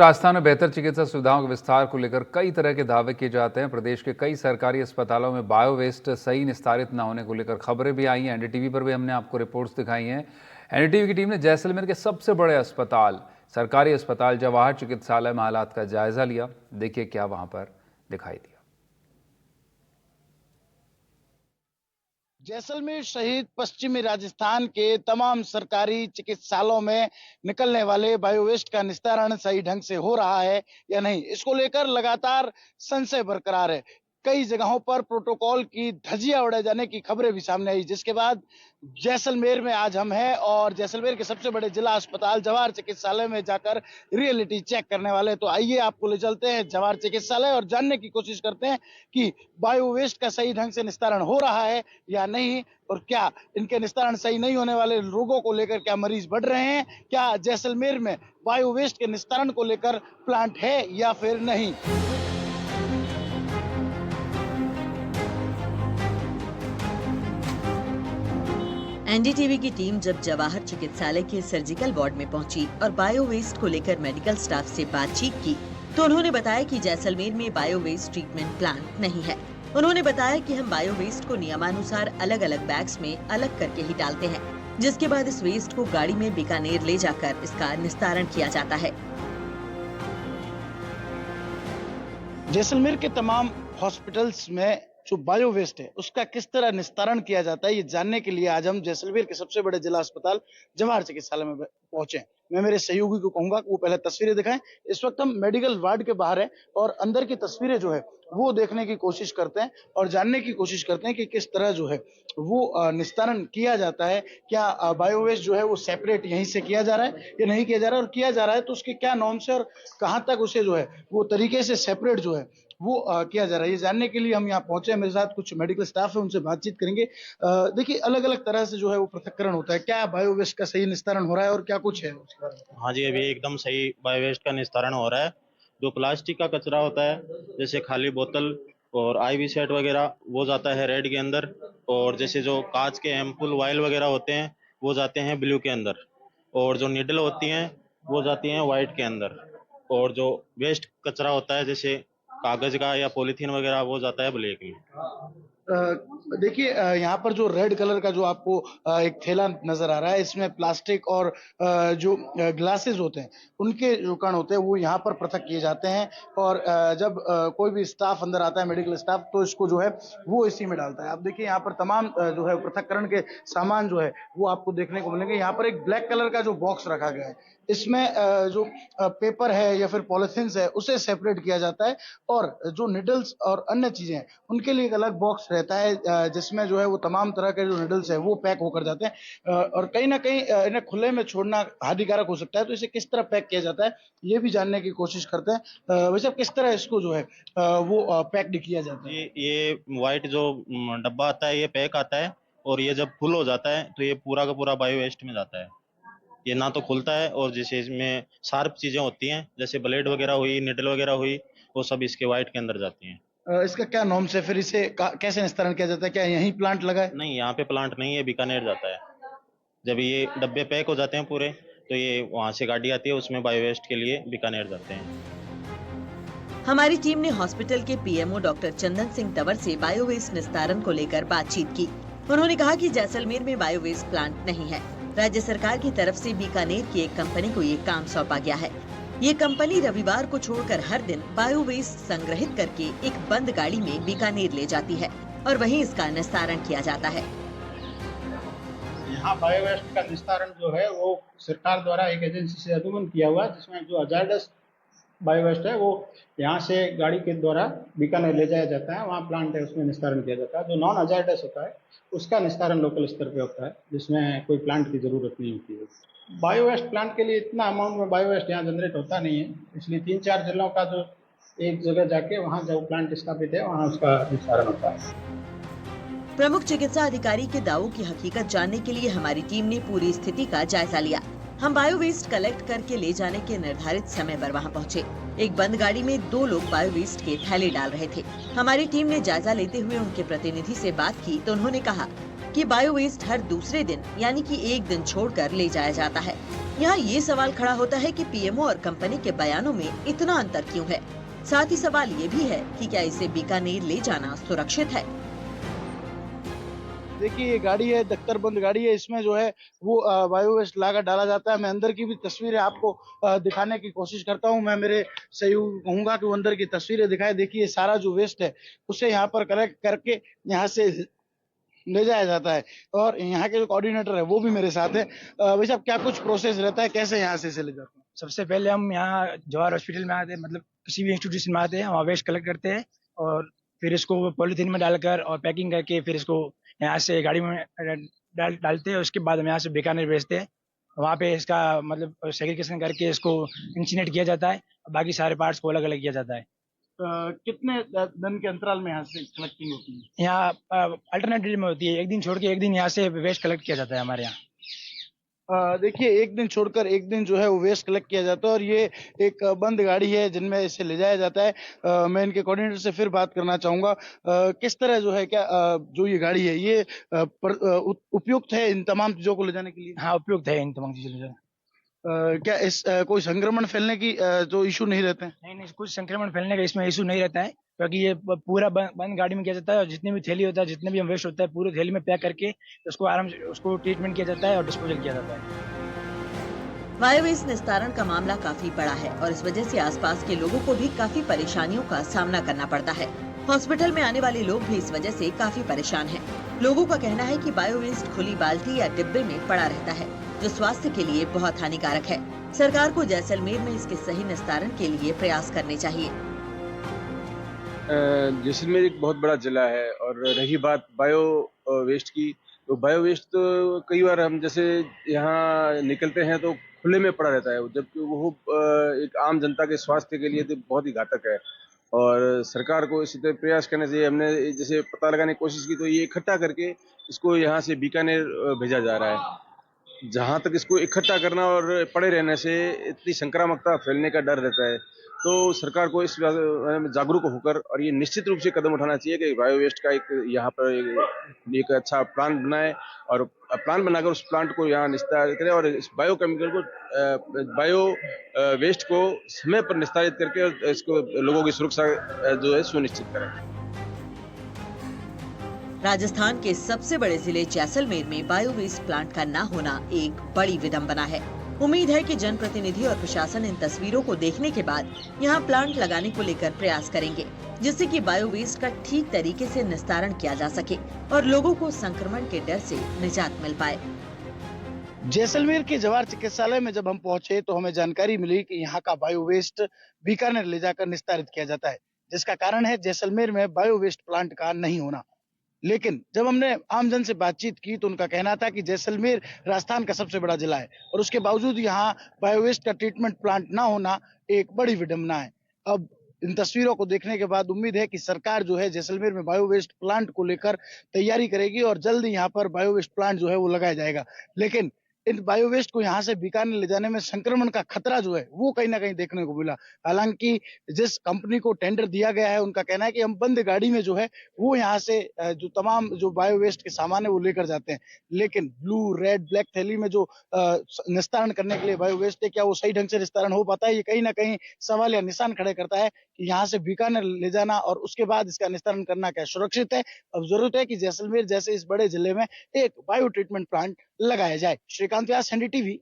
राजस्थान में बेहतर चिकित्सा सुविधाओं के विस्तार को लेकर कई तरह के दावे किए जाते हैं। प्रदेश के कई सरकारी अस्पतालों में बायो वेस्ट सही निस्तारित न होने को लेकर खबरें भी आई हैं। एनडीटीवी पर भी हमने आपको रिपोर्ट्स दिखाई हैं। एनडीटीवी की टीम ने जैसलमेर के सबसे बड़े अस्पताल सरकारी अस्पताल जवाहर चिकित्सालय में हालात का जायजा लिया। देखिए क्या वहां पर दिखाई दिया। जैसलमेर सहित पश्चिमी राजस्थान के तमाम सरकारी चिकित्सालयों में निकलने वाले बायो वेस्ट का निस्तारण सही ढंग से हो रहा है या नहीं, इसको लेकर लगातार संशय बरकरार है। कई जगहों पर प्रोटोकॉल की धज्जियां उड़ाए जाने की खबरें भी सामने आई, जिसके बाद जैसलमेर में आज हम हैं और जैसलमेर के सबसे बड़े जिला अस्पताल जवाहर चिकित्सालय में जाकर रियलिटी चेक करने वाले। तो आइए आपको ले चलते हैं जवाहर चिकित्सालय और जानने की कोशिश करते हैं कि बायो वेस्ट का सही ढंग से निस्तारण हो रहा है या नहीं, और क्या इनके निस्तारण सही नहीं होने वाले रोगों को लेकर क्या मरीज बढ़ रहे हैं, क्या जैसलमेर में बायो वेस्ट के निस्तारण को लेकर प्लांट है या फिर नहीं। एनडीटीवी की टीम जब जवाहर चिकित्सालय के सर्जिकल वार्ड में पहुंची और बायो वेस्ट को लेकर मेडिकल स्टाफ से बातचीत की तो उन्होंने बताया कि जैसलमेर में बायो वेस्ट ट्रीटमेंट प्लांट नहीं है। उन्होंने बताया कि हम बायो वेस्ट को नियमानुसार अलग अलग बैग्स में अलग करके ही डालते हैं, जिसके बाद इस वेस्ट को गाड़ी में बीकानेर ले जाकर इसका निस्तारण किया जाता है। जैसलमेर के तमाम हॉस्पिटल्स में जो बायो वेस्ट है उसका किस तरह निस्तारण किया जाता है, ये जानने के लिए आज हम जैसलमेर के सबसे बड़े जिला अस्पताल जवाहर चिकित्सालय में पहुंचे। मैं मेरे सहयोगी को कहूंगा कि वो पहले तस्वीरें दिखाएं। इस वक्त हम मेडिकल वार्ड के बाहर है और अंदर की तस्वीरें जो है वो देखने की कोशिश करते हैं और जानने की कोशिश करते हैं कि किस तरह जो है वो निस्तारण किया जाता है। क्या बायो वेस्ट जो है वो सेपरेट यहीं से किया जा रहा है या नहीं किया जा रहा है, और किया जा रहा है तो उसके क्या नॉर्म्स है और कहाँ तक उसे जो है वो तरीके से सेपरेट जो है वो किया जा रहा है। ये जानने के लिए हम यहाँ पहुंचे हैं। मेरे साथ कुछ मेडिकल स्टाफ है, उनसे बातचीत करेंगे। देखिए अलग अलग तरह से जो है वो पृथक्करण होता है, क्या बायो वेस्ट का सही निस्तारण हो रहा है और क्या कुछ है उसके बारे में? हाँ जी, अभी एकदम सही बायो वेस्ट का निस्तारण हो रहा है। जो प्लास्टिक का कचरा होता है जैसे खाली बोतल और आईवी सेट वगैरह वो जाता है रेड के अंदर, और जैसे जो कांच के एम्पुल वायल वगैरह होते हैं वो जाते हैं ब्लू के अंदर, और जो निडल होती हैं वो जाती हैं व्हाइट के अंदर, और जो वेस्ट कचरा होता है जैसे कागज का या पॉलीथीन वगैरह वो जाता है ब्लैक में। देखिए यहाँ पर जो रेड कलर का जो आपको एक थैला नजर आ रहा है, इसमें प्लास्टिक और जो ग्लासेस होते हैं उनके जो कण होते हैं वो यहाँ पर पृथक किए जाते हैं, और जब कोई भी स्टाफ अंदर आता है मेडिकल स्टाफ तो इसको जो है वो इसी में डालता है। आप देखिए यहाँ पर तमाम जो है पृथक्करण के सामान जो है वो आपको देखने को मिलेंगे। यहाँ पर एक ब्लैक कलर का जो बॉक्स रखा गया है, इसमें जो पेपर है या फिर पॉलिथीन है उसे सेपरेट किया जाता है, और जो निडल्स और अन्य चीजें हैं उनके लिए एक अलग बॉक्स रहता है जिसमें जो है वो तमाम तरह के जो निडल्स है वो पैक होकर जाते हैं, और कहीं ना कहीं इन्हें खुले में छोड़ना हानिकारक हो सकता है। तो इसे किस तरह पैक किया जाता है ये भी जानने की कोशिश करते हैं। वैसे किस तरह इसको जो है वो पैक्ड किया जाता है? ये व्हाइट जो डब्बा आता है ये पैक आता है, और ये जब फुल हो जाता है तो ये पूरा का पूरा बायो वेस्ट में जाता है। ये ना तो खुलता है, और जैसे इसमें शार्प चीजें होती हैं जैसे ब्लेड वगैरह हुई, निडल वगैरह हुई, वो सब इसके व्हाइट के अंदर जाती हैं। इसका क्या नॉर्म्स है, फिर इसे कैसे निस्तारण किया जाता है? क्या यही प्लांट लगा है? नहीं, यहाँ पे प्लांट नहीं है, बीकानेर जाता है। जब ये डब्बे पैक हो जाते हैं पूरे तो ये वहां से गाड़ी आती है, उसमें बायो वेस्ट के लिए बीकानेर जाते हैं। हमारी टीम ने हॉस्पिटल के पीएमओ डॉक्टर चंदन सिंह तंवर से बायो वेस्ट निस्तारण को लेकर बातचीत की। उन्होंने कहा कि जैसलमेर में बायो वेस्ट प्लांट नहीं है। राज्य सरकार की तरफ से बीकानेर की एक कंपनी को ये काम सौंपा गया है। ये कंपनी रविवार को छोड़कर हर दिन बायो वेस्ट संग्रहित करके एक बंद गाड़ी में बीकानेर ले जाती है और वहीं इसका निस्तारण किया जाता है। यहाँ बायो वेस्ट का निस्तारण जो है वो सरकार द्वारा एक एजेंसी से अनुमोदन किया हुआ है, जिसमें जो हजारडस बायो वेस्ट है वो यहाँ से गाड़ी के द्वारा बीकानेर ले जाया जाता है। वहाँ प्लांट है उसमें निस्तारण किया जाता है। जो नॉन हजारडस होता है उसका निस्तारण लोकल स्तर पे होता है, जिसमें कोई प्लांट की जरूरत नहीं होती है। बायो वेस्ट प्लांट के लिए इतना अमाउंट में बायो वेस्ट यहाँ जनरेट होता नहीं है, इसलिए 3-4 जिलों का जो एक जगह जाके वहाँ जो प्लांट स्थापित है वहाँ उसका निस्तारण होता है। प्रमुख चिकित्सा अधिकारी के दावों की हकीकत जानने के लिए हमारी टीम ने पूरी स्थिति का जायजा लिया। हम बायो वेस्ट कलेक्ट करके ले जाने के निर्धारित समय पर वहां पहुंचे। एक बंद गाड़ी में 2 लोग बायो वेस्ट के थैले डाल रहे थे। हमारी टीम ने जायजा लेते हुए उनके प्रतिनिधि से बात की तो उन्होंने कहा कि बायो वेस्ट हर दूसरे दिन यानी कि एक दिन छोड़कर ले जाया जाता है। यहाँ ये सवाल खड़ा होता है कि पीएमओ और कंपनी के बयानों में इतना अंतर क्यों है। साथ ही सवाल ये भी है कि क्या इसे बीकानेर ले जाना सुरक्षित है। देखिए ये गाड़ी है, दख्तरबंद गाड़ी है, इसमें जो है वो बायो वेस्ट लाकर डाला जाता है। मैं अंदर की भी तस्वीरें आपको दिखाने की कोशिश करता हूँ। मैं मेरे सहयोगी कहूंगा कि वो अंदर की तस्वीरें दिखाए। देखिए सारा जो वेस्ट है उसे यहाँ पर कलेक्ट करके यहाँ से ले जाया जाता है और यहाँ के जो कोऑर्डिनेटर है वो भी मेरे साथ है। भाई साहब क्या कुछ प्रोसेस रहता है, कैसे यहाँ से इसे ले जाते हैं? सबसे पहले हम यहाँ जवाहर हॉस्पिटल में आते हैं, मतलब किसी भी इंस्टीट्यूशन में आते हैं, वहाँ वेस्ट कलेक्ट करते हैं और फिर इसको पॉलीथीन में डालकर और पैकिंग करके फिर इसको यहाँ से गाड़ी में डालते हैं। उसके बाद हम यहाँ से बीकानेर भेजते हैं। वहाँ पे इसका मतलब सेग्रीगेशन करके इसको इंसिनेट किया जाता है। बाकी सारे पार्ट्स को अलग अलग किया जाता है। कितने दिन के अंतराल में यहाँ से कलेक्टिंग होती है? यहाँ अल्टरनेटिव में होती है, एक दिन छोड़ के एक दिन यहाँ से वेस्ट कलेक्ट किया जाता है हमारे यहाँ। देखिए एक दिन छोड़कर एक दिन जो है वो वेस्ट कलेक्ट किया जाता है और ये एक बंद गाड़ी है जिनमें इसे ले जाया जाता है। मैं इनके कोऑर्डिनेटर से फिर बात करना चाहूंगा। किस तरह जो है क्या जो ये गाड़ी है ये उपयुक्त है इन तमाम चीजों को ले जाने के लिए? हाँ, उपयुक्त है इन तमाम चीजों से। क्या इस कोई संक्रमण फैलने की जो इशू नहीं रहते हैं? नहीं, कुछ संक्रमण फैलने का इसमें इशू नहीं रहता है, क्योंकि ये पूरा बंद गाड़ी में किया जाता है और जितनी भी थैली होता है, जितने भी हम वेस्ट होता है, पूरी थैली में पैक करके उसको आराम से उसको ट्रीटमेंट किया जाता है और डिस्पोजल किया जाता है। बायो वेस्ट निस्तारण का मामला काफी बड़ा है और इस वजह से आसपास के लोगों को भी काफी परेशानियों का सामना करना पड़ता है। हॉस्पिटल में आने वाले लोग भी इस वजह से काफी परेशान हैं। लोगों का कहना है कि बायो वेस्ट खुली बाल्टी या डिब्बे में पड़ा रहता है, जो स्वास्थ्य के लिए बहुत हानिकारक है। सरकार को जैसलमेर में इसके सही निस्तारण के लिए प्रयास करने चाहिए। जैसलमेर एक बहुत बड़ा जिला है और रही बात बायो वेस्ट की, तो बायो वेस्ट तो कई बार हम जैसे यहाँ निकलते हैं तो खुले में पड़ा रहता है, जबकि वो एक आम जनता के स्वास्थ्य के लिए तो बहुत ही घातक है और सरकार को इसी तरह प्रयास करना चाहिए। हमने जैसे पता लगाने की कोशिश की तो ये इकट्ठा करके इसको यहाँ से बीकानेर भेजा जा रहा है। जहाँ तक इसको इकट्ठा करना और पड़े रहने से इतनी संक्रामकता फैलने का डर रहता है, तो सरकार को इस जागरूक होकर और ये निश्चित रूप से कदम उठाना चाहिए कि बायो वेस्ट का एक यहाँ पर एक अच्छा प्लान बनाए और प्लान बनाकर उस प्लांट को यहाँ निस्तारित करें और इस बायो केमिकल को बायो वेस्ट को समय पर निस्तारित करके और इसको लोगों की सुरक्षा जो है सुनिश्चित करें। राजस्थान के सबसे बड़े जिले जैसलमेर में बायो वेस्ट प्लांट का न होना एक बड़ी विडंबना है। उम्मीद है कि जनप्रतिनिधि और प्रशासन इन तस्वीरों को देखने के बाद यहाँ प्लांट लगाने को लेकर प्रयास करेंगे, जिससे कि बायो वेस्ट का ठीक तरीके से निस्तारण किया जा सके और लोगों को संक्रमण के डर से निजात मिल पाए। जैसलमेर के जवाहर चिकित्सालय में जब हम पहुंचे तो हमें जानकारी मिली कि यहाँ का बायो वेस्ट बीकानेर ले जाकर निस्तारित किया जाता है, जिसका कारण है जैसलमेर में बायो वेस्ट प्लांट का नहीं होना। लेकिन जब हमने आमजन से बातचीत की तो उनका कहना था कि जैसलमेर राजस्थान का सबसे बड़ा जिला है और उसके बावजूद यहाँ बायोवेस्ट का ट्रीटमेंट प्लांट ना होना एक बड़ी विडंबना है। अब इन तस्वीरों को देखने के बाद उम्मीद है कि सरकार जो है जैसलमेर में बायोवेस्ट प्लांट को लेकर तैयारी करेगी और जल्द ही यहाँ पर बायोवेस्ट प्लांट जो है वो लगाया जाएगा। लेकिन इन बायोवेस्ट को यहाँ से बीकानेर ले जाने में संक्रमण का खतरा जो है वो कहीं ना कहीं देखने को मिला। हालांकि जिस कंपनी को टेंडर दिया गया है उनका कहना है कि हम बंद गाड़ी में जो है वो यहाँ से जो तमाम जो बायोवेस्ट के सामान है वो लेकर जाते हैं, लेकिन ब्लू रेड ब्लैक थैली में जो निस्तारण करने के लिए बायोवेस्ट है क्या वो सही ढंग से निस्तारण हो पाता है? ये कहीं ना कहीं सवाल या निशान खड़े करता है कि यहाँ से बीकानेर ले जाना और उसके बाद इसका निस्तारण करना क्या सुरक्षित है? अब जरूरत है कि जैसलमेर जैसे इस बड़े जिले में एक बायो ट्रीटमेंट प्लांट लगाया जाए। श्रीकांत व्यास, एनडीटीवी।